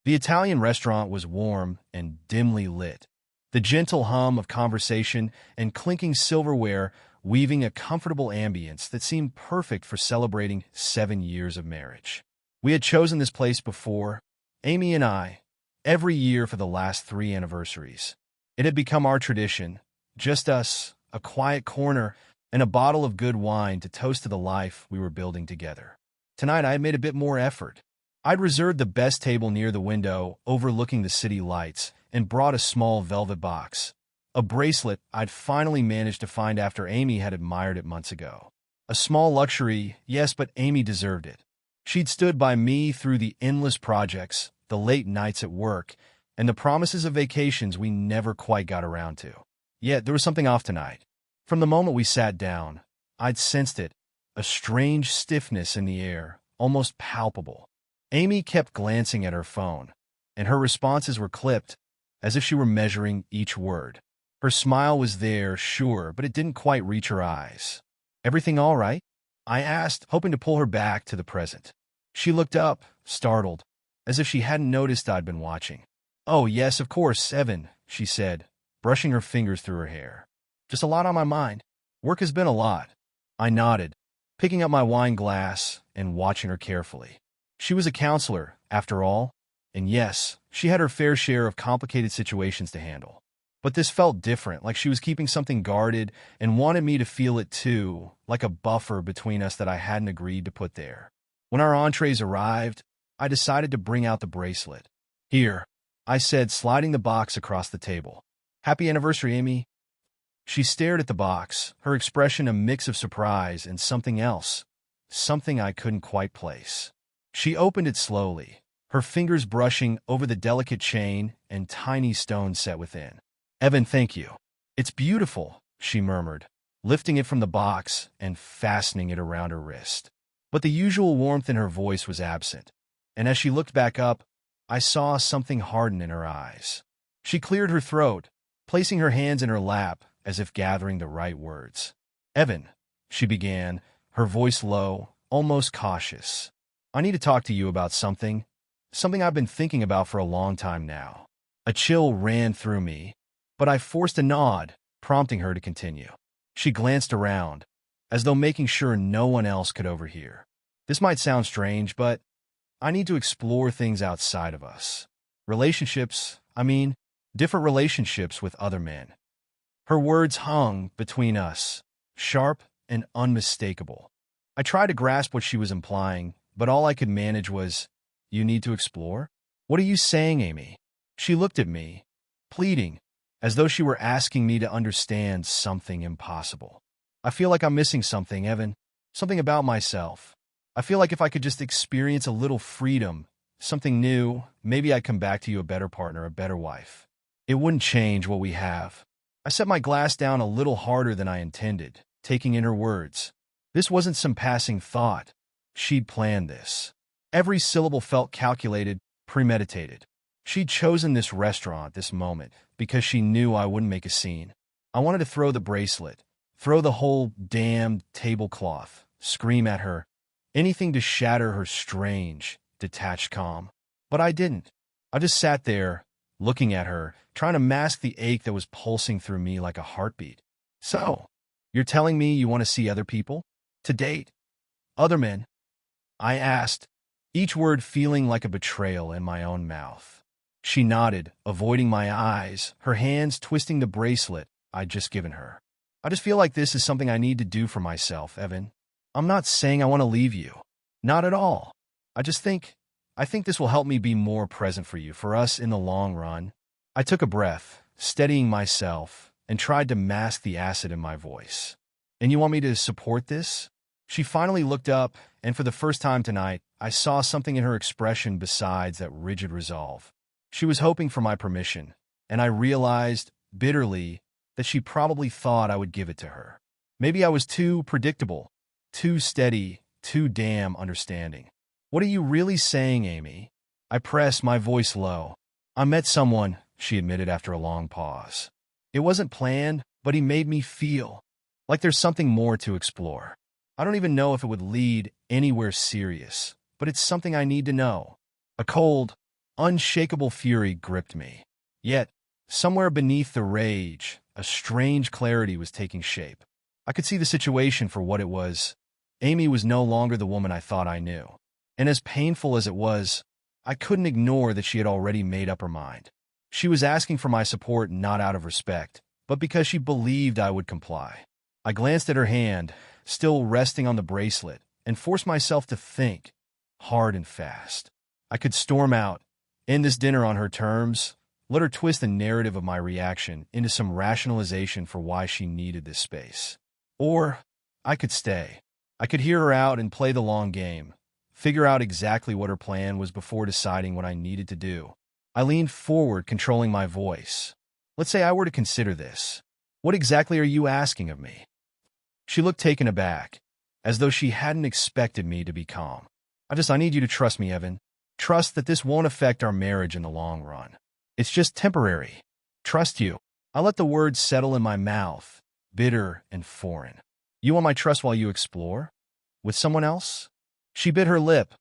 The Italian restaurant was warm and dimly lit, the gentle hum of conversation and clinking silverware weaving a comfortable ambience that seemed perfect for celebrating 7 years of marriage. We had chosen this place before, Amy and I, every year for the last 3 anniversaries. It had become our tradition, just us, a quiet corner, and a bottle of good wine to toast to the life we were building together. Tonight I had made a bit more effort. I'd reserved the best table near the window, overlooking the city lights, and brought a small velvet box, a bracelet I'd finally managed to find after Amy had admired it months ago. A small luxury, yes, but Amy deserved it. She'd stood by me through the endless projects, the late nights at work, and the promises of vacations we never quite got around to. Yet there was something off tonight. From the moment we sat down, I'd sensed it, a strange stiffness in the air, almost palpable. Amy kept glancing at her phone, and her responses were clipped, as if she were measuring each word. Her smile was there, sure, but it didn't quite reach her eyes. "Everything all right?" I asked, hoping to pull her back to the present. She looked up, startled, as if she hadn't noticed I'd been watching. "Oh, yes, of course, Evan," she said, brushing her fingers through her hair. "Just a lot on my mind. Work has been a lot." I nodded, picking up my wine glass and watching her carefully. She was a counselor, after all, and yes, she had her fair share of complicated situations to handle. But this felt different, like she was keeping something guarded and wanted me to feel it too, like a buffer between us that I hadn't agreed to put there. When our entrees arrived, I decided to bring out the bracelet. "Here," I said, sliding the box across the table. "Happy anniversary, Amy." She stared at the box, her expression a mix of surprise and something else, something I couldn't quite place. She opened it slowly, her fingers brushing over the delicate chain and tiny stones set within. "Evan, thank you. It's beautiful," she murmured, lifting it from the box and fastening it around her wrist. But the usual warmth in her voice was absent, and as she looked back up, I saw something harden in her eyes. She cleared her throat, placing her hands in her lap as if gathering the right words. "Evan," she began, her voice low, almost cautious. "I need to talk to you about something I've been thinking about for a long time now." A chill ran through me, but I forced a nod, prompting her to continue. She glanced around, as though making sure no one else could overhear. "This might sound strange, but I need to explore things outside of us. Relationships, different relationships with other men." Her words hung between us, sharp and unmistakable. I tried to grasp what she was implying, but all I could manage was, "You need to explore? What are you saying, Amy?" She looked at me, pleading, as though she were asking me to understand something impossible. "I feel like I'm missing something, Evan. Something about myself. I feel like if I could just experience a little freedom, something new, maybe I'd come back to you a better partner, a better wife. It wouldn't change what we have." I set my glass down a little harder than I intended, taking in her words. This wasn't some passing thought. She'd planned this. Every syllable felt calculated, premeditated. She'd chosen this restaurant, this moment, because she knew I wouldn't make a scene. I wanted to throw the bracelet, throw the whole damned tablecloth, scream at her, anything to shatter her strange, detached calm. But I didn't. I just sat there, looking at her, trying to mask the ache that was pulsing through me like a heartbeat. "So, you're telling me you want to see other people? To date? Other men?" I asked, each word feeling like a betrayal in my own mouth. She nodded, avoiding my eyes, her hands twisting the bracelet I'd just given her. "I just feel like this is something I need to do for myself, Evan. I'm not saying I want to leave you. Not at all. I think this will help me be more present for you, for us in the long run." I took a breath, steadying myself, and tried to mask the acid in my voice. "And you want me to support this?" She finally looked up, and for the first time tonight, I saw something in her expression besides that rigid resolve. She was hoping for my permission, and I realized, bitterly, that she probably thought I would give it to her. Maybe I was too predictable, too steady, too damn understanding. "What are you really saying, Amy?" I pressed, my voice low. "I met someone," she admitted after a long pause. "It wasn't planned, but he made me feel like there's something more to explore. I don't even know if it would lead anywhere serious, but it's something I need to know." A cold, Unshakable fury gripped me. Yet, somewhere beneath the rage, a strange clarity was taking shape. I could see the situation for what it was. Amy was no longer the woman I thought I knew. And as painful as it was, I couldn't ignore that she had already made up her mind. She was asking for my support not out of respect, but because she believed I would comply. I glanced at her hand, still resting on the bracelet, and forced myself to think, hard and fast. I could storm out, end this dinner on her terms, let her twist the narrative of my reaction into some rationalization for why she needed this space. Or I could stay. I could hear her out and play the long game, figure out exactly what her plan was before deciding what I needed to do. I leaned forward, controlling my voice. Let's say I were to consider this. What exactly are you asking of me? She looked taken aback, as though she hadn't expected me to be calm. I need you to trust me, Evan. Trust that this won't affect our marriage in the long run. It's just temporary. Trust you. I let the words settle in my mouth, bitter and foreign. You want my trust while you explore? With someone else? She bit her lip,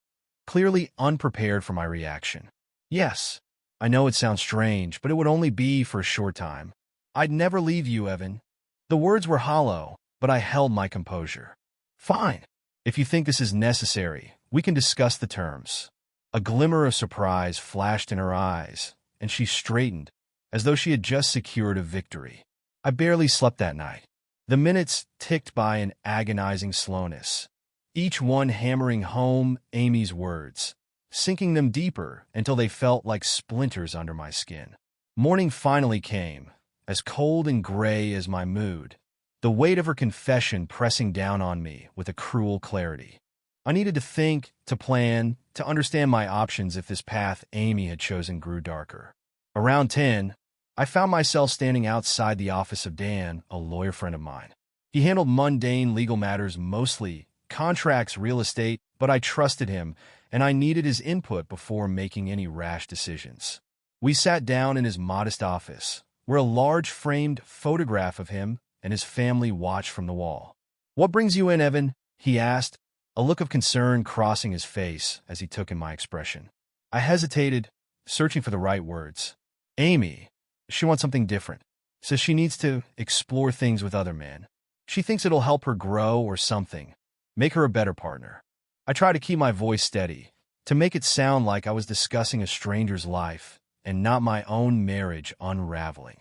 clearly unprepared for my reaction. Yes, I know it sounds strange, but it would only be for a short time. I'd never leave you, Evan. The words were hollow, but I held my composure. Fine. If you think this is necessary, we can discuss the terms. A glimmer of surprise flashed in her eyes, and she straightened, as though she had just secured a victory. I barely slept that night. The minutes ticked by in agonizing slowness, each one hammering home Amy's words, sinking them deeper until they felt like splinters under my skin. Morning finally came, as cold and gray as my mood, the weight of her confession pressing down on me with a cruel clarity. I needed to think, to plan, to understand my options if this path Amy had chosen grew darker. Around 10, I found myself standing outside the office of Dan, a lawyer friend of mine. He handled mundane legal matters mostly, contracts, real estate, but I trusted him, and I needed his input before making any rash decisions. We sat down in his modest office, where a large framed photograph of him and his family watched from the wall. "What brings you in, Evan?" he asked, a look of concern crossing his face as he took in my expression. I hesitated, searching for the right words. "Amy, she wants something different. Says she needs to explore things with other men. She thinks it'll help her grow or something, make her a better partner." I tried to keep my voice steady, to make it sound like I was discussing a stranger's life and not my own marriage unraveling.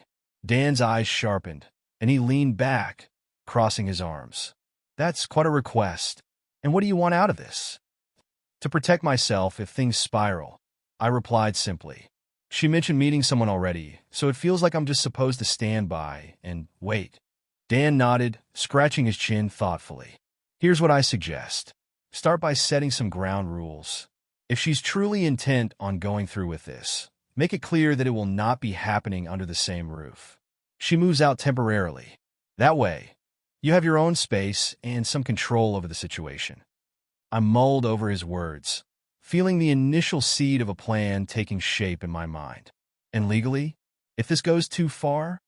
Dan's eyes sharpened, and he leaned back, crossing his arms. "That's quite a request. And what do you want out of this?" "To protect myself if things spiral," I replied simply. "She mentioned meeting someone already, so it feels like I'm just supposed to stand by and wait." Dan nodded, scratching his chin thoughtfully. "Here's what I suggest. Start by setting some ground rules. If she's truly intent on going through with this, make it clear that it will not be happening under the same roof. She moves out temporarily. That way, you have your own space and some control over the situation." I mulled over his words, feeling the initial seed of a plan taking shape in my mind. And legally, if this goes too far,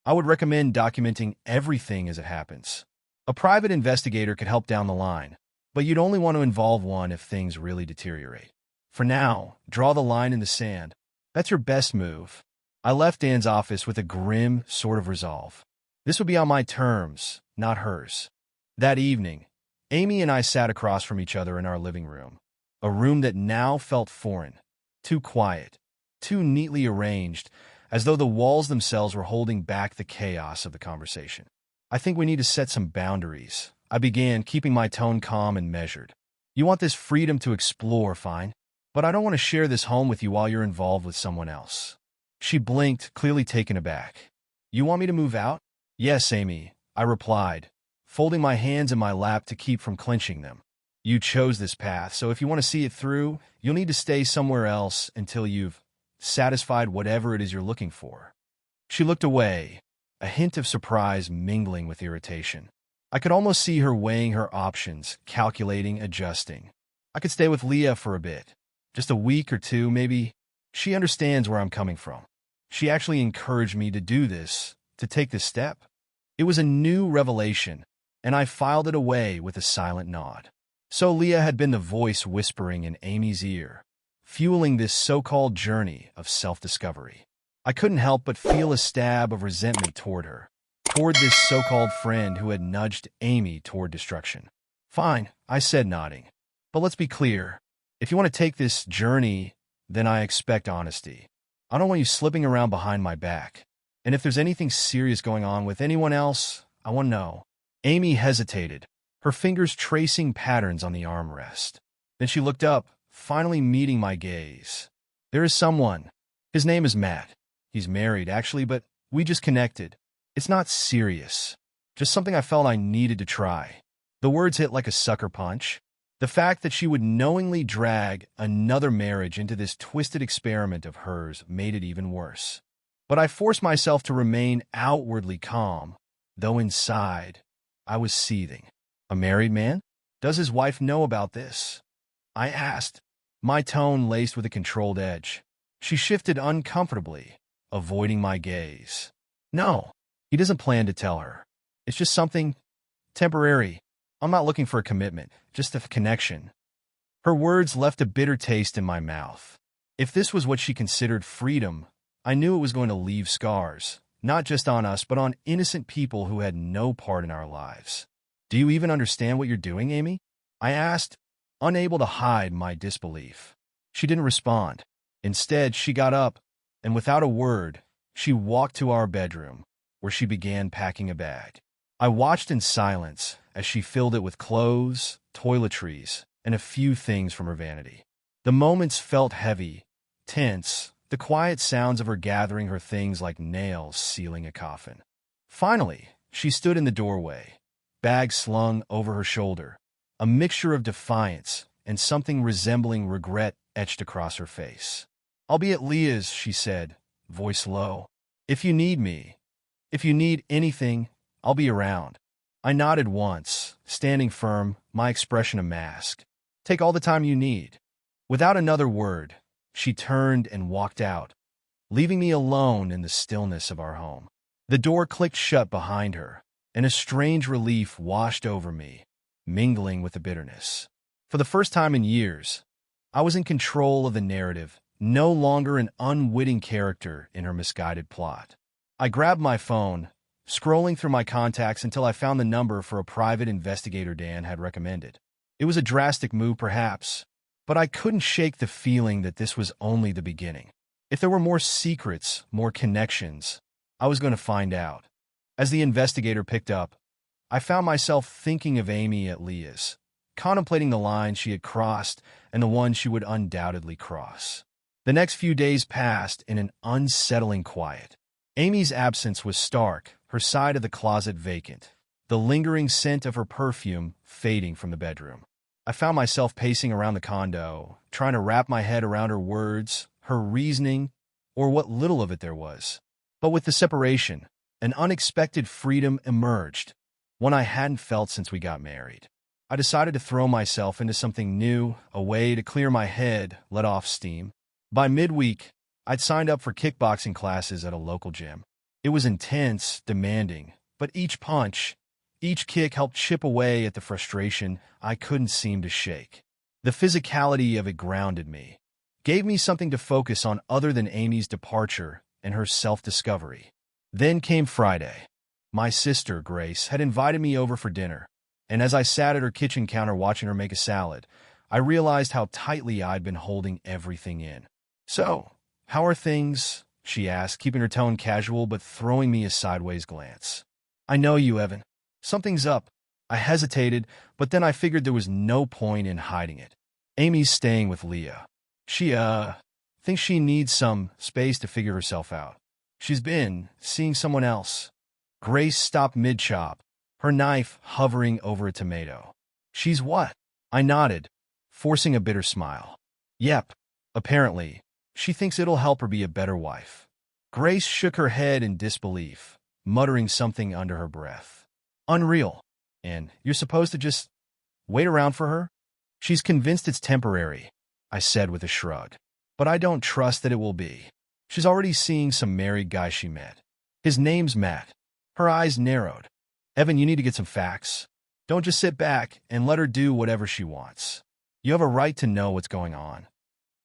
I would recommend documenting everything as it happens. A private investigator could help down the line, but you'd only want to involve one if things really deteriorate. For now, draw the line in the sand. That's your best move. I left Dan's office with a grim sort of resolve. This would be on my terms, not hers. That evening, Amy and I sat across from each other in our living room, a room that now felt foreign, too quiet, too neatly arranged, as though the walls themselves were holding back the chaos of the conversation. "I think we need to set some boundaries," I began, keeping my tone calm and measured. "You want this freedom to explore, fine, but I don't want to share this home with you while you're involved with someone else." She blinked, clearly taken aback. "You want me to move out?" "Yes, Amy," I replied, folding my hands in my lap to keep from clenching them. "You chose this path, so if you want to see it through, you'll need to stay somewhere else until you've satisfied whatever it is you're looking for." She looked away, a hint of surprise mingling with irritation. I could almost see her weighing her options, calculating, adjusting. "I could stay with Leah for a bit. Just a week or two, maybe. She understands where I'm coming from. She actually encouraged me to do this, to take this step." It was a new revelation, and I filed it away with a silent nod. So Leah had been the voice whispering in Amy's ear, fueling this so-called journey of self-discovery. I couldn't help but feel a stab of resentment toward her, toward this so-called friend who had nudged Amy toward destruction. Fine, I said, nodding. But let's be clear. If you want to take this journey, then I expect honesty. I don't want you slipping around behind my back. And if there's anything serious going on with anyone else, I want to know. Amy hesitated, her fingers tracing patterns on the armrest. Then she looked up, finally meeting my gaze. There is someone. His name is Matt. He's married, actually, but we just connected. It's not serious. Just something I felt I needed to try. The words hit like a sucker punch. The fact that she would knowingly drag another marriage into this twisted experiment of hers made it even worse. But I forced myself to remain outwardly calm, though inside, I was seething. A married man? Does his wife know about this? I asked, my tone laced with a controlled edge. She shifted uncomfortably, avoiding my gaze. No, he doesn't plan to tell her. It's just something temporary. I'm not looking for a commitment, just a connection. Her words left a bitter taste in my mouth. If this was what she considered freedom, I knew it was going to leave scars, not just on us, but on innocent people who had no part in our lives. Do you even understand what you're doing, Amy? I asked, unable to hide my disbelief. She didn't respond. Instead, she got up, and without a word, she walked to our bedroom, where she began packing a bag. I watched in silence as she filled it with clothes, toiletries, and a few things from her vanity. The moments felt heavy, tense, the quiet sounds of her gathering her things like nails sealing a coffin. Finally, she stood in the doorway, bag slung over her shoulder, a mixture of defiance and something resembling regret etched across her face. I'll be at Leah's, she said, voice low. If you need me, if you need anything, I'll be around. I nodded once, standing firm, my expression a mask. Take all the time you need. Without another word, she turned and walked out, leaving me alone in the stillness of our home. The door clicked shut behind her, and a strange relief washed over me, mingling with the bitterness. For the first time in years, I was in control of the narrative, no longer an unwitting character in her misguided plot. I grabbed my phone, scrolling through my contacts until I found the number for a private investigator Dan had recommended. It was a drastic move, perhaps, but I couldn't shake the feeling that this was only the beginning. If there were more secrets, more connections, I was going to find out. As the investigator picked up, I found myself thinking of Amy at Leah's, contemplating the line she had crossed and the one she would undoubtedly cross. The next few days passed in an unsettling quiet. Amy's absence was stark, her side of the closet vacant, the lingering scent of her perfume fading from the bedroom. I found myself pacing around the condo, trying to wrap my head around her words, her reasoning, or what little of it there was. But with the separation, an unexpected freedom emerged, one I hadn't felt since we got married. I decided to throw myself into something new, a way to clear my head, let off steam. By midweek, I'd signed up for kickboxing classes at a local gym. It was intense, demanding, but each punch, each kick helped chip away at the frustration I couldn't seem to shake. The physicality of it grounded me, gave me something to focus on other than Amy's departure and her self-discovery. Then came Friday. My sister, Grace, had invited me over for dinner, and as I sat at her kitchen counter watching her make a salad, I realized how tightly I'd been holding everything in. So, how are things? She asked, keeping her tone casual but throwing me a sideways glance. I know you, Evan. Something's up. I hesitated, but then I figured there was no point in hiding it. Amy's staying with Leah. She, thinks she needs some space to figure herself out. She's been seeing someone else. Grace stopped mid-chop, her knife hovering over a tomato. She's what? I nodded, forcing a bitter smile. Yep, apparently. She thinks it'll help her be a better wife. Grace shook her head in disbelief, muttering something under her breath. Unreal. And you're supposed to just wait around for her? She's convinced it's temporary, I said with a shrug. But I don't trust that it will be. She's already seeing some married guy she met. His name's Matt. Her eyes narrowed. Evan, you need to get some facts. Don't just sit back and let her do whatever she wants. You have a right to know what's going on.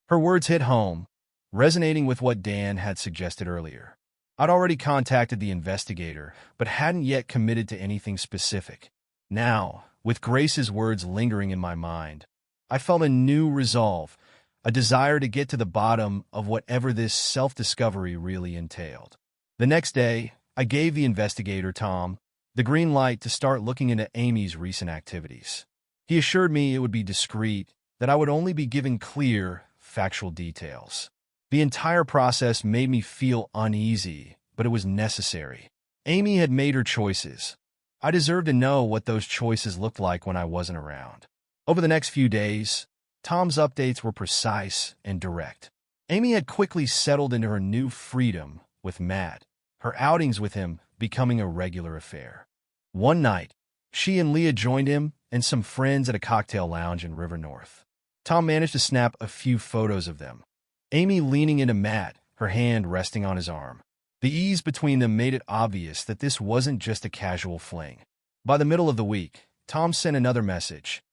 Her words hit home, resonating with what Dan had suggested earlier. I'd already contacted the investigator, but hadn't yet committed to anything specific. Now, with Grace's words lingering in my mind, I felt a new resolve, a desire to get to the bottom of whatever this self-discovery really entailed. The next day, I gave the investigator, Tom, the green light to start looking into Amy's recent activities. He assured me it would be discreet, that I would only be giving clear, factual details. The entire process made me feel uneasy, but it was necessary. Amy had made her choices. I deserved to know what those choices looked like when I wasn't around. Over the next few days, Tom's updates were precise and direct. Amy had quickly settled into her new freedom with Matt, her outings with him becoming a regular affair. One night, she and Leah joined him and some friends at a cocktail lounge in River North. Tom managed to snap a few photos of them, Amy leaning into Matt, her hand resting on his arm. The ease between them made it obvious that this wasn't just a casual fling. By the middle of the week, Tom sent another message.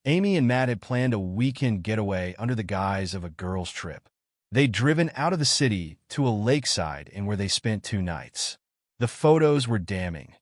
Amy and Matt had planned a weekend getaway under the guise of a girls' trip. They'd driven out of the city to a lakeside in where they spent 2 nights. The photos were damning.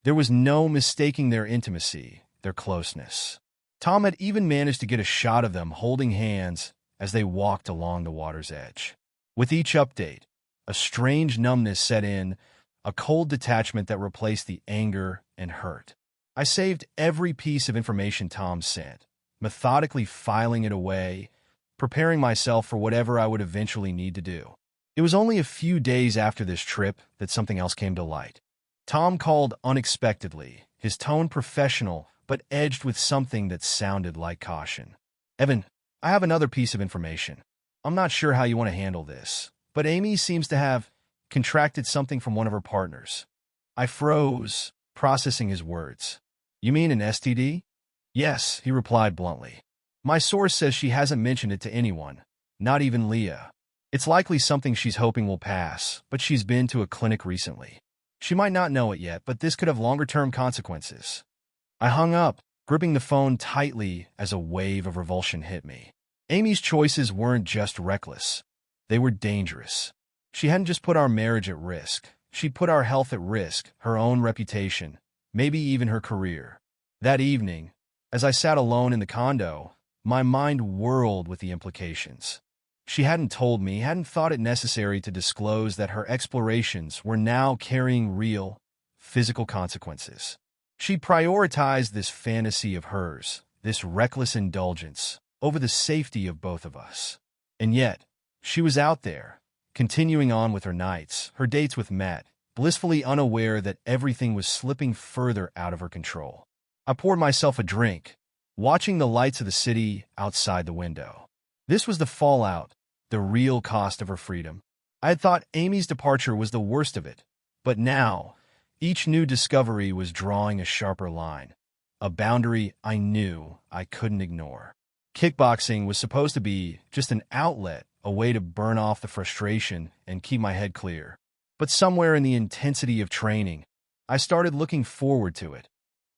There was no mistaking their intimacy, their closeness. Tom had even managed to get a shot of them holding hands as they walked along the water's edge. With each update, a strange numbness set in, a cold detachment that replaced the anger and hurt. I saved every piece of information Tom sent, methodically filing it away, preparing myself for whatever I would eventually need to do. It was only a few days after this trip that something else came to light. Tom called unexpectedly, his tone professional, but edged with something that sounded like caution. "Evan, I have another piece of information. I'm not sure how you want to handle this, but Amy seems to have contracted something from one of her partners." I froze, processing his words. "You mean an STD?" "Yes," he replied bluntly. "My source says she hasn't mentioned it to anyone, not even Leah. It's likely something she's hoping will pass, but she's been to a clinic recently. She might not know it yet, but this could have longer-term consequences." I hung up, gripping the phone tightly as a wave of revulsion hit me. Amy's choices weren't just reckless. They were dangerous. She hadn't just put our marriage at risk. She'd put our health at risk, her own reputation, maybe even her career. That evening, as I sat alone in the condo, my mind whirled with the implications. She hadn't told me, hadn't thought it necessary to disclose that her explorations were now carrying real, physical consequences. She prioritized this fantasy of hers, this reckless indulgence, over the safety of both of us. And yet, she was out there, continuing on with her nights, her dates with Matt, blissfully unaware that everything was slipping further out of her control. I poured myself a drink, watching the lights of the city outside the window. This was the fallout, the real cost of her freedom. I had thought Amy's departure was the worst of it, but now, each new discovery was drawing a sharper line, a boundary I knew I couldn't ignore. Kickboxing was supposed to be just an outlet, a way to burn off the frustration and keep my head clear. But somewhere in the intensity of training, I started looking forward to it,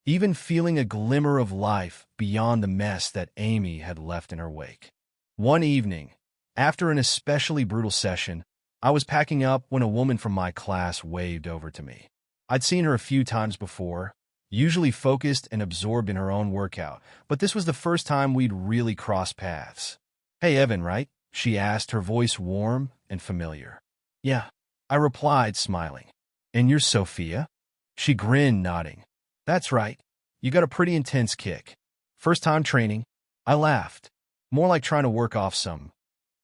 even feeling a glimmer of life beyond the mess that Amy had left in her wake. One evening, after an especially brutal session, I was packing up when a woman from my class waved over to me. I'd seen her a few times before, usually focused and absorbed in her own workout, but this was the first time we'd really crossed paths. "Hey, Evan, right?" she asked, her voice warm and familiar. "Yeah," I replied, smiling. "And you're Sophia?" She grinned, nodding. "That's right. You got a pretty intense kick. First time training?" I laughed, more like trying to work off some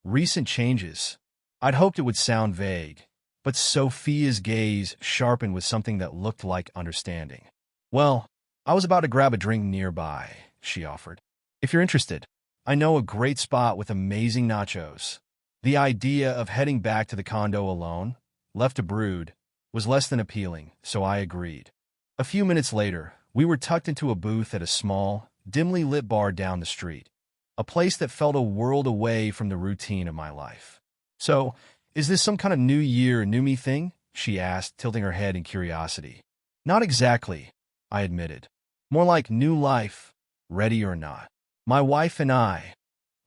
recent changes. I'd hoped it would sound vague, but Sophia's gaze sharpened with something that looked like understanding. "Well, I was about to grab a drink nearby," she offered. "If you're interested, I know a great spot with amazing nachos." The idea of heading back to the condo alone, left to brood, was less than appealing, so I agreed. A few minutes later, we were tucked into a booth at a small, dimly lit bar down the street, a place that felt a world away from the routine of my life. "So, is this some kind of New Year, new me thing?" she asked, tilting her head in curiosity. "Not exactly," I admitted. "More like new life, ready or not. My wife and I,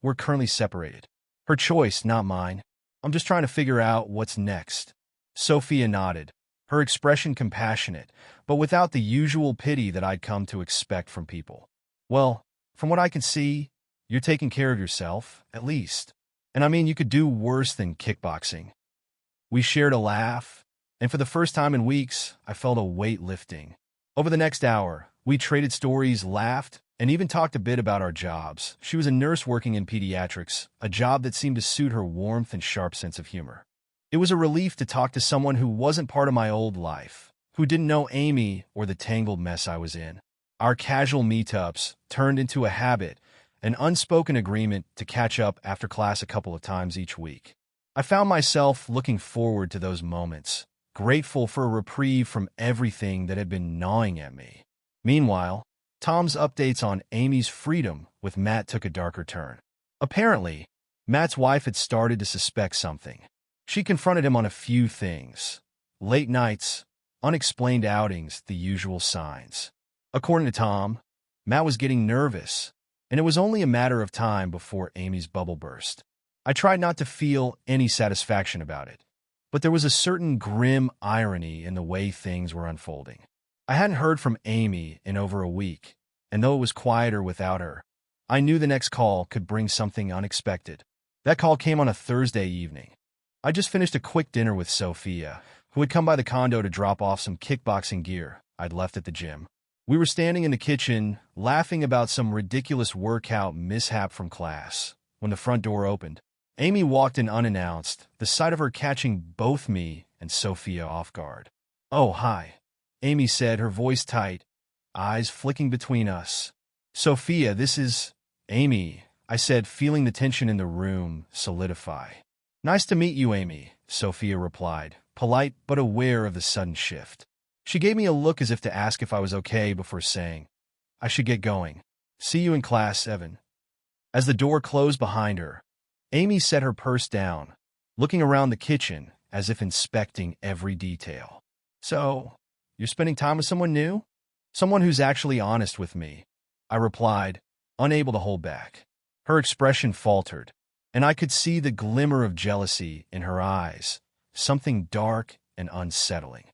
we're currently separated." Her choice, not mine. I'm just trying to figure out what's next. Sophia nodded, her expression compassionate, but without the usual pity that I'd come to expect from people. Well, from what I can see, you're taking care of yourself, at least. And I mean, you could do worse than kickboxing. We shared a laugh, and for the first time in weeks, I felt a weight lifting. Over the next hour, we traded stories, laughed, and even talked a bit about our jobs. She was a nurse working in pediatrics, a job that seemed to suit her warmth and sharp sense of humor. It was a relief to talk to someone who wasn't part of my old life, who didn't know Amy or the tangled mess I was in. Our casual meetups turned into a habit, an unspoken agreement to catch up after class a couple of times each week. I found myself looking forward to those moments, grateful for a reprieve from everything that had been gnawing at me. Meanwhile, Tom's updates on Amy's freedom with Matt took a darker turn. Apparently, Matt's wife had started to suspect something. She confronted him on a few things. Late nights, unexplained outings, the usual signs. According to Tom, Matt was getting nervous, and it was only a matter of time before Amy's bubble burst. I tried not to feel any satisfaction about it, but there was a certain grim irony in the way things were unfolding. I hadn't heard from Amy in over a week, and though it was quieter without her, I knew the next call could bring something unexpected. That call came on a Thursday evening. I just finished a quick dinner with Sophia, who had come by the condo to drop off some kickboxing gear I'd left at the gym. We were standing in the kitchen, laughing about some ridiculous workout mishap from class, when the front door opened. Amy walked in unannounced, the sight of her catching both me and Sophia off guard. "Oh, hi," Amy said, her voice tight, eyes flicking between us. "Sophia, this is Amy," I said, feeling the tension in the room solidify. "Nice to meet you, Amy," Sophia replied, polite but aware of the sudden shift. She gave me a look as if to ask if I was okay before saying, "I should get going. See you in class, Evan." As the door closed behind her, Amy set her purse down, looking around the kitchen as if inspecting every detail. "So, you're spending time with someone new? Someone who's actually honest with me," I replied, unable to hold back. Her expression faltered, and I could see the glimmer of jealousy in her eyes, something dark and unsettling.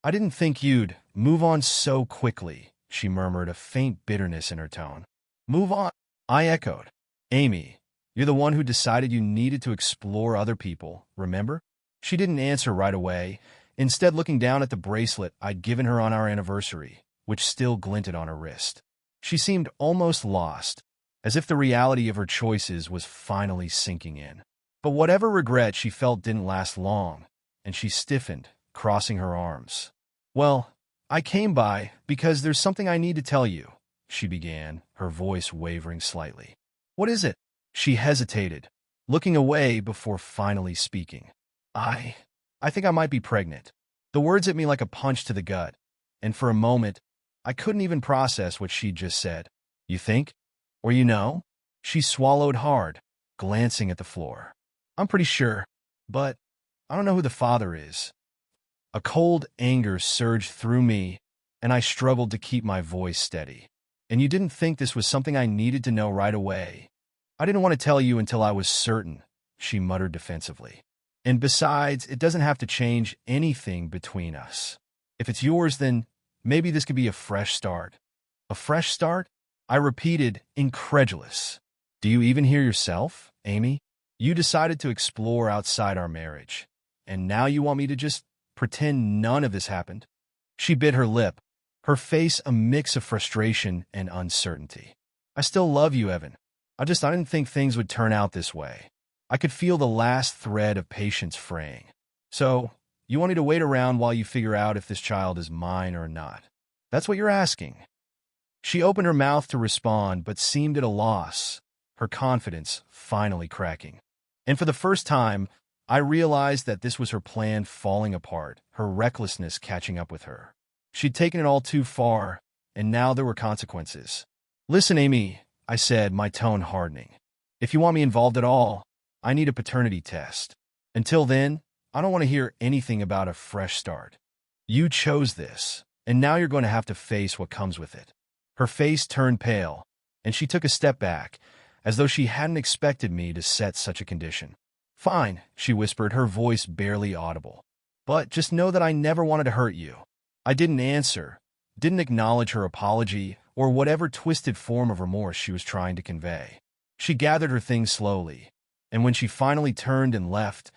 "I didn't think you'd move on so quickly," she murmured, a faint bitterness in her tone. "Move on?" I echoed. "Amy, you're the one who decided you needed to explore other people, remember?" She didn't answer right away, instead looking down at the bracelet I'd given her on our anniversary, which still glinted on her wrist. She seemed almost lost, as if the reality of her choices was finally sinking in. But whatever regret she felt didn't last long, and she stiffened, crossing her arms. "Well, I came by because there's something I need to tell you," she began, her voice wavering slightly. "What is it?" She hesitated, looking away before finally speaking. I think I might be pregnant." The words hit me like a punch to the gut, and for a moment, I couldn't even process what she'd just said. "You think? Or you know?" She swallowed hard, glancing at the floor. "I'm pretty sure, but I don't know who the father is." A cold anger surged through me, and I struggled to keep my voice steady. "And you didn't think this was something I needed to know right away?" "I didn't want to tell you until I was certain," she muttered defensively. "And besides, it doesn't have to change anything between us. If it's yours, then maybe this could be a fresh start." "A fresh start?" I repeated, incredulous. "Do you even hear yourself, Amy? You decided to explore outside our marriage, and now you want me to just pretend none of this happened?" She bit her lip, her face a mix of frustration and uncertainty. "I still love you, Evan. I didn't think things would turn out this way." I could feel the last thread of patience fraying. "So, you want me to wait around while you figure out if this child is mine or not? That's what you're asking?" She opened her mouth to respond, but seemed at a loss, her confidence finally cracking. And for the first time, I realized that this was her plan falling apart, her recklessness catching up with her. She'd taken it all too far, and now there were consequences. "Listen, Amy," I said, my tone hardening. "If you want me involved at all, I need a paternity test. Until then, I don't want to hear anything about a fresh start. You chose this, and now you're going to have to face what comes with it." Her face turned pale, and she took a step back, as though she hadn't expected me to set such a condition. "Fine," she whispered, her voice barely audible. "But just know that I never wanted to hurt you." I didn't answer, didn't acknowledge her apology, or whatever twisted form of remorse she was trying to convey. She gathered her things slowly, and when she finally turned and left,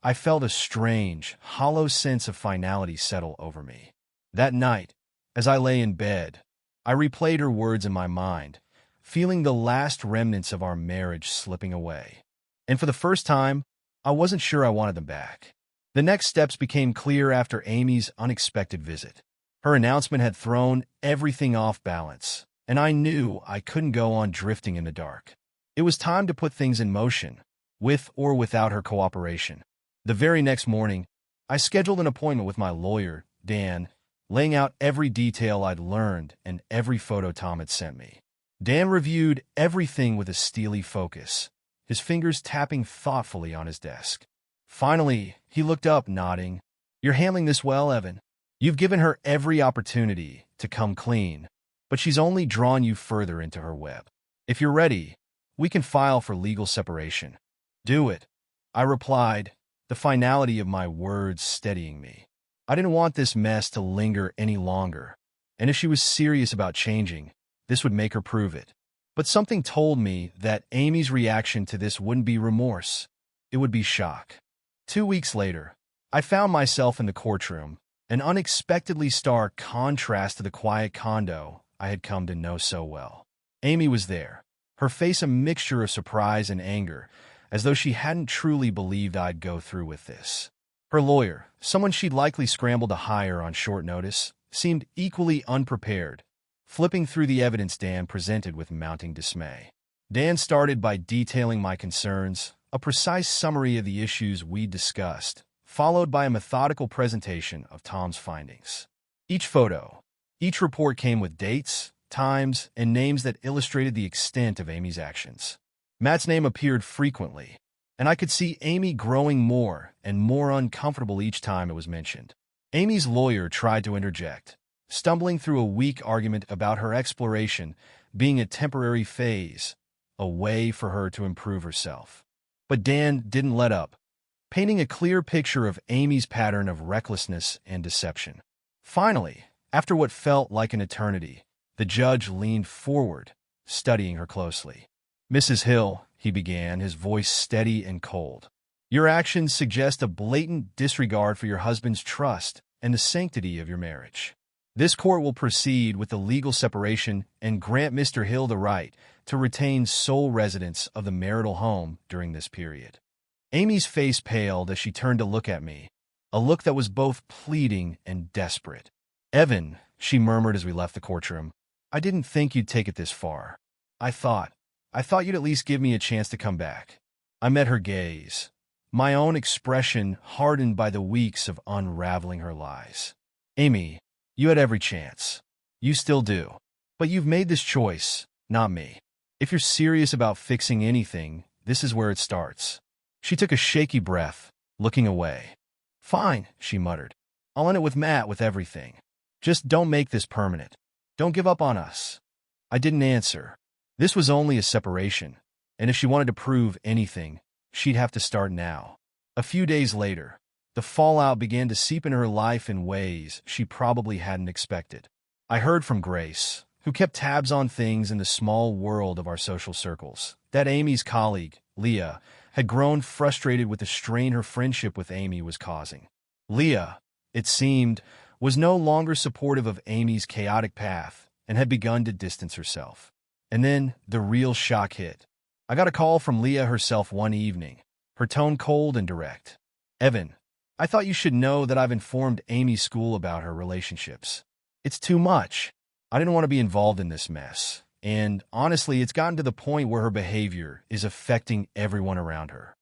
I felt a strange, hollow sense of finality settle over me. That night, as I lay in bed, I replayed her words in my mind, feeling the last remnants of our marriage slipping away. And for the first time, I wasn't sure I wanted them back. The next steps became clear after Amy's unexpected visit. Her announcement had thrown everything off balance, and I knew I couldn't go on drifting in the dark. It was time to put things in motion, with or without her cooperation. The very next morning, I scheduled an appointment with my lawyer, Dan, laying out every detail I'd learned and every photo Tom had sent me. Dan reviewed everything with a steely focus, his fingers tapping thoughtfully on his desk. Finally, he looked up, nodding. "You're handling this well, Evan. You've given her every opportunity to come clean, but she's only drawn you further into her web. If you're ready, we can file for legal separation." "Do it," I replied, the finality of my words steadying me. I didn't want this mess to linger any longer, and if she was serious about changing, this would make her prove it. But something told me that Amy's reaction to this wouldn't be remorse. It would be shock. 2 weeks later, I found myself in the courtroom, an unexpectedly stark contrast to the quiet condo I had come to know so well. Amy was there, her face a mixture of surprise and anger, as though she hadn't truly believed I'd go through with this. Her lawyer, someone she'd likely scrambled to hire on short notice, seemed equally unprepared, flipping through the evidence Dan presented with mounting dismay. Dan started by detailing my concerns, a precise summary of the issues we'd discussed, followed by a methodical presentation of Tom's findings. Each photo, each report came with dates, times, and names that illustrated the extent of Amy's actions. Matt's name appeared frequently, and I could see Amy growing more and more uncomfortable each time it was mentioned. Amy's lawyer tried to interject, stumbling through a weak argument about her exploration being a temporary phase, a way for her to improve herself. But Dan didn't let up, painting a clear picture of Amy's pattern of recklessness and deception. Finally, after what felt like an eternity, the judge leaned forward, studying her closely. "Mrs. Hill," he began, his voice steady and cold, "your actions suggest a blatant disregard for your husband's trust and the sanctity of your marriage. This court will proceed with the legal separation and grant Mr. Hill the right to retain sole residence of the marital home during this period." Amy's face paled as she turned to look at me, a look that was both pleading and desperate. "Evan," she murmured as we left the courtroom, "I didn't think you'd take it this far. I thought you'd at least give me a chance to come back." I met her gaze, my own expression hardened by the weeks of unraveling her lies. "Amy, you had every chance. You still do. But you've made this choice, not me. If you're serious about fixing anything, this is where it starts." She took a shaky breath, looking away. "Fine," she muttered. "I'll end it with Matt with everything. Just don't make this permanent. Don't give up on us." I didn't answer. This was only a separation, and if she wanted to prove anything, she'd have to start now. A few days later, the fallout began to seep into her life in ways she probably hadn't expected. I heard from Grace, who kept tabs on things in the small world of our social circles, that Amy's colleague, Leah, had grown frustrated with the strain her friendship with Amy was causing. Leah, it seemed, was no longer supportive of Amy's chaotic path and had begun to distance herself. And then the real shock hit. I got a call from Leah herself one evening, her tone cold and direct. "Evan, I thought you should know that I've informed Amy's school about her relationships. It's too much. I didn't want to be involved in this mess. And honestly, it's gotten to the point where her behavior is affecting everyone around her."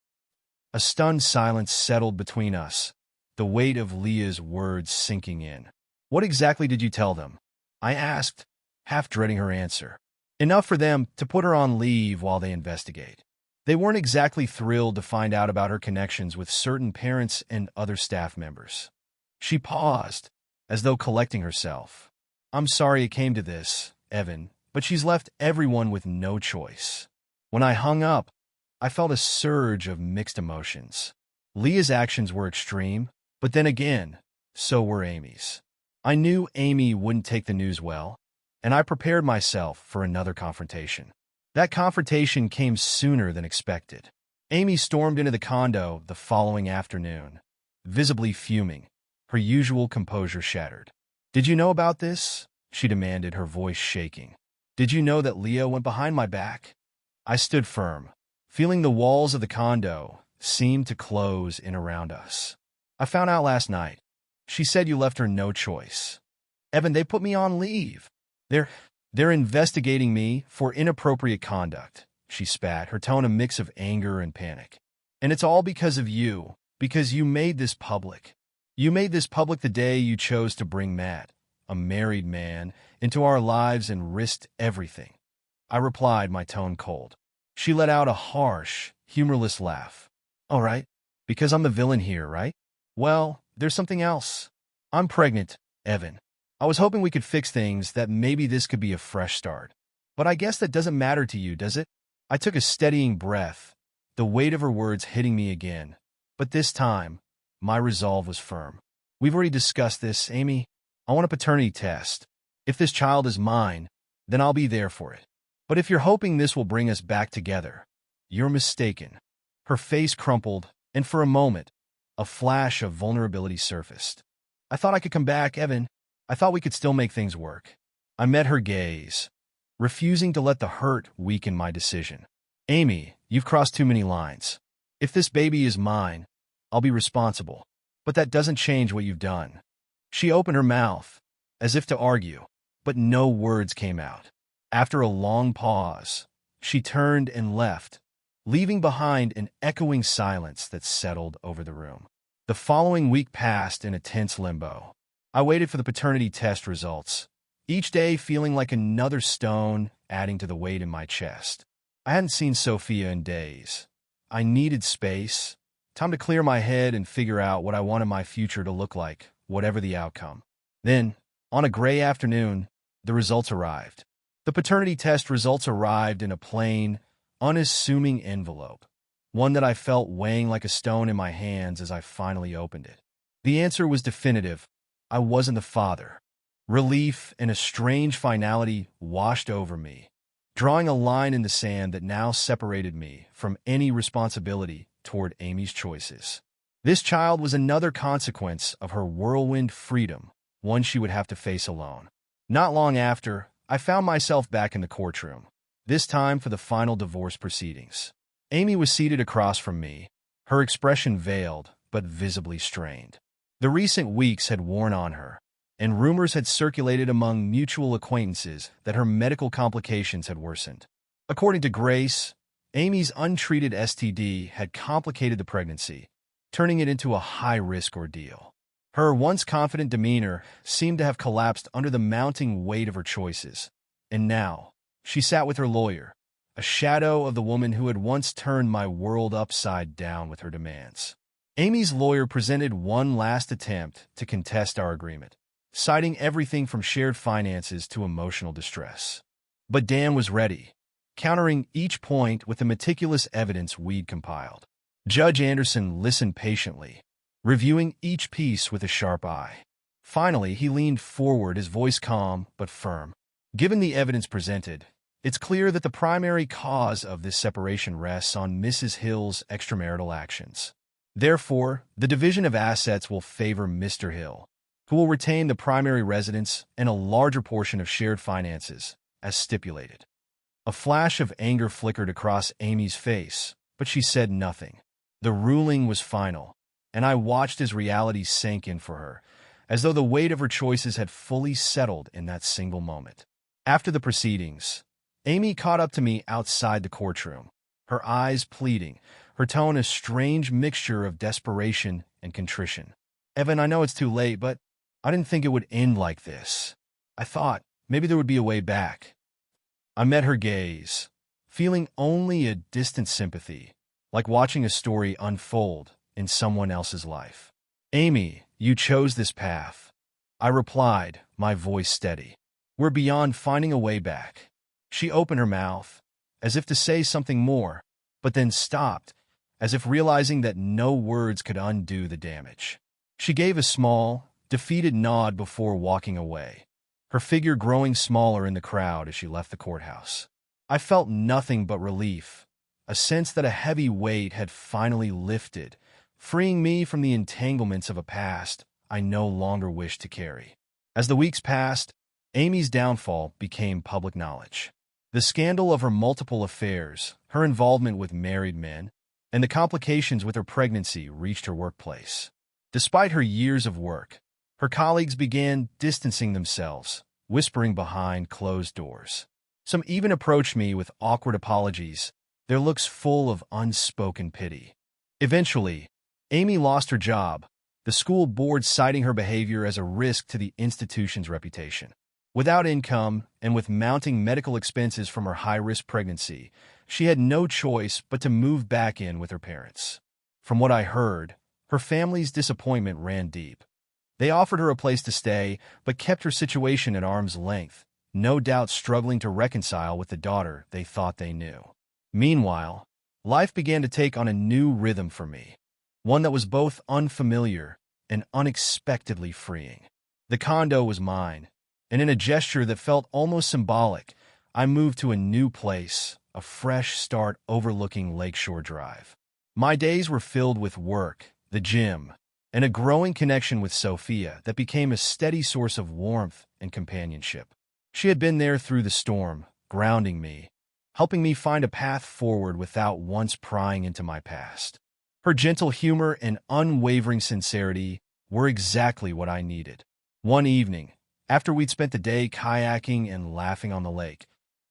A stunned silence settled between us, the weight of Leah's words sinking in. "What exactly did you tell them?" I asked, half dreading her answer. "Enough for them to put her on leave while they investigate. They weren't exactly thrilled to find out about her connections with certain parents and other staff members." She paused, as though collecting herself. "I'm sorry it came to this, Evan, but she's left everyone with no choice. When I hung up, I felt a surge of mixed emotions. Leah's actions were extreme, but then again, so were Amy's. I knew Amy wouldn't take the news well, and I prepared myself for another confrontation. That confrontation came sooner than expected. Amy stormed into the condo the following afternoon, visibly fuming, her usual composure shattered. "Did you know about this?" she demanded, her voice shaking. "Did you know that Leah went behind my back?" I stood firm, feeling the walls of the condo seem to close in around us. "I found out last night. She said you left her no choice. Evan, they put me on leave. They're investigating me for inappropriate conduct," she spat, her tone a mix of anger and panic. "And it's all because of you, because you made this public. You made this public the day you chose to bring Matt, a married man, into our lives and risked everything." I replied, my tone cold. She let out a harsh, humorless laugh. "All right, because I'm the villain here, right? Well, there's something else. I'm pregnant, Evan. I was hoping we could fix things, that maybe this could be a fresh start. But I guess that doesn't matter to you, does it?" I took a steadying breath, the weight of her words hitting me again. But this time, my resolve was firm. "We've already discussed this, Amy. I want a paternity test. If this child is mine, then I'll be there for it. But if you're hoping this will bring us back together, you're mistaken." Her face crumpled, and for a moment, a flash of vulnerability surfaced. "I thought I could come back, Evan. I thought we could still make things work." I met her gaze, refusing to let the hurt weaken my decision. "Amy, you've crossed too many lines. If this baby is mine, I'll be responsible. But that doesn't change what you've done." She opened her mouth, as if to argue, but no words came out. After a long pause, she turned and left, leaving behind an echoing silence that settled over the room. The following week passed in a tense limbo. I waited for the paternity test results, each day feeling like another stone adding to the weight in my chest. I hadn't seen Sophia in days. I needed space, time to clear my head and figure out what I wanted my future to look like, whatever the outcome. Then, on a gray afternoon, the results arrived. The paternity test results arrived in a plain, unassuming envelope, one that I felt weighing like a stone in my hands as I finally opened it. The answer was definitive. I wasn't the father. Relief and a strange finality washed over me, drawing a line in the sand that now separated me from any responsibility toward Amy's choices. This child was another consequence of her whirlwind freedom, one she would have to face alone. Not long after, I found myself back in the courtroom, this time for the final divorce proceedings. Amy was seated across from me, her expression veiled but visibly strained. The recent weeks had worn on her, and rumors had circulated among mutual acquaintances that her medical complications had worsened. According to Grace, Amy's untreated STD had complicated the pregnancy, turning it into a high-risk ordeal. Her once confident demeanor seemed to have collapsed under the mounting weight of her choices, and now she sat with her lawyer, a shadow of the woman who had once turned my world upside down with her demands. Amy's lawyer presented one last attempt to contest our agreement, citing everything from shared finances to emotional distress. But Dan was ready, countering each point with the meticulous evidence we'd compiled. Judge Anderson listened patiently, reviewing each piece with a sharp eye. Finally, he leaned forward, his voice calm but firm. "Given the evidence presented, it's clear that the primary cause of this separation rests on Mrs. Hill's extramarital actions. Therefore, the division of assets will favor Mr. Hill, who will retain the primary residence and a larger portion of shared finances, as stipulated." A flash of anger flickered across Amy's face, but she said nothing. The ruling was final, and I watched as reality sank in for her, as though the weight of her choices had fully settled in that single moment. After the proceedings, Amy caught up to me outside the courtroom, her eyes pleading, her tone a strange mixture of desperation and contrition. "Evan, I know it's too late, but I didn't think it would end like this. I thought maybe there would be a way back." I met her gaze, feeling only a distant sympathy, like watching a story unfold in someone else's life. "Amy, you chose this path," I replied, my voice steady. "We're beyond finding a way back." She opened her mouth, as if to say something more, but then stopped, as if realizing that no words could undo the damage. She gave a small, defeated nod before walking away, her figure growing smaller in the crowd as she left the courthouse. I felt nothing but relief, a sense that a heavy weight had finally lifted, freeing me from the entanglements of a past I no longer wished to carry. As the weeks passed, Amy's downfall became public knowledge. The scandal of her multiple affairs, her involvement with married men, and the complications with her pregnancy reached her workplace. Despite her years of work, her colleagues began distancing themselves, whispering behind closed doors. Some even approached me with awkward apologies, their looks full of unspoken pity. Eventually, Amy lost her job, the school board citing her behavior as a risk to the institution's reputation. Without income and with mounting medical expenses from her high-risk pregnancy, she had no choice but to move back in with her parents. From what I heard, her family's disappointment ran deep. They offered her a place to stay, but kept her situation at arm's length, no doubt struggling to reconcile with the daughter they thought they knew. Meanwhile, life began to take on a new rhythm for me, one that was both unfamiliar and unexpectedly freeing. The condo was mine, and in a gesture that felt almost symbolic, I moved to a new place, a fresh start overlooking Lakeshore Drive. My days were filled with work, the gym, and a growing connection with Sophia that became a steady source of warmth and companionship. She had been there through the storm, grounding me, helping me find a path forward without once prying into my past. Her gentle humor and unwavering sincerity were exactly what I needed. One evening, after we'd spent the day kayaking and laughing on the lake,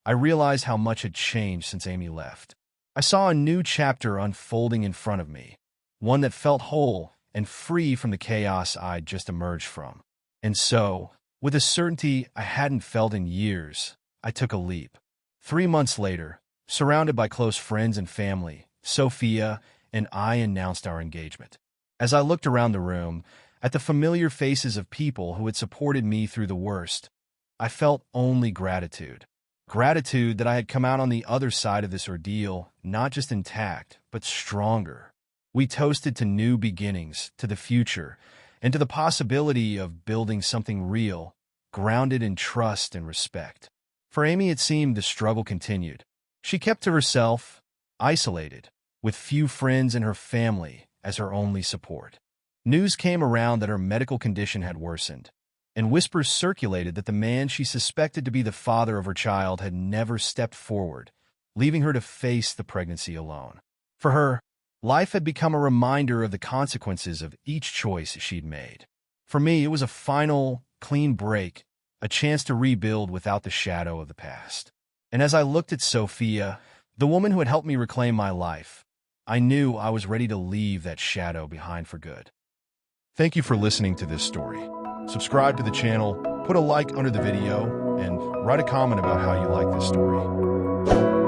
I realized how much had changed since Amy left. I saw a new chapter unfolding in front of me, one that felt whole and free from the chaos I'd just emerged from. And so, with a certainty I hadn't felt in years, I took a leap. 3 months later, surrounded by close friends and family, Sophia and I announced our engagement. As I looked around the room, at the familiar faces of people who had supported me through the worst, I felt only gratitude. Gratitude that I had come out on the other side of this ordeal, not just intact, but stronger. We toasted to new beginnings, to the future, and to the possibility of building something real, grounded in trust and respect. For Amy, it seemed the struggle continued. She kept to herself, isolated, with few friends and her family as her only support. News came around that her medical condition had worsened, and whispers circulated that the man she suspected to be the father of her child had never stepped forward, leaving her to face the pregnancy alone. For her, life had become a reminder of the consequences of each choice she'd made. For me, it was a final, clean break, a chance to rebuild without the shadow of the past. And as I looked at Sophia, the woman who had helped me reclaim my life, I knew I was ready to leave that shadow behind for good. Thank you for listening to this story. Subscribe to the channel, put a like under the video, and write a comment about how you like this story.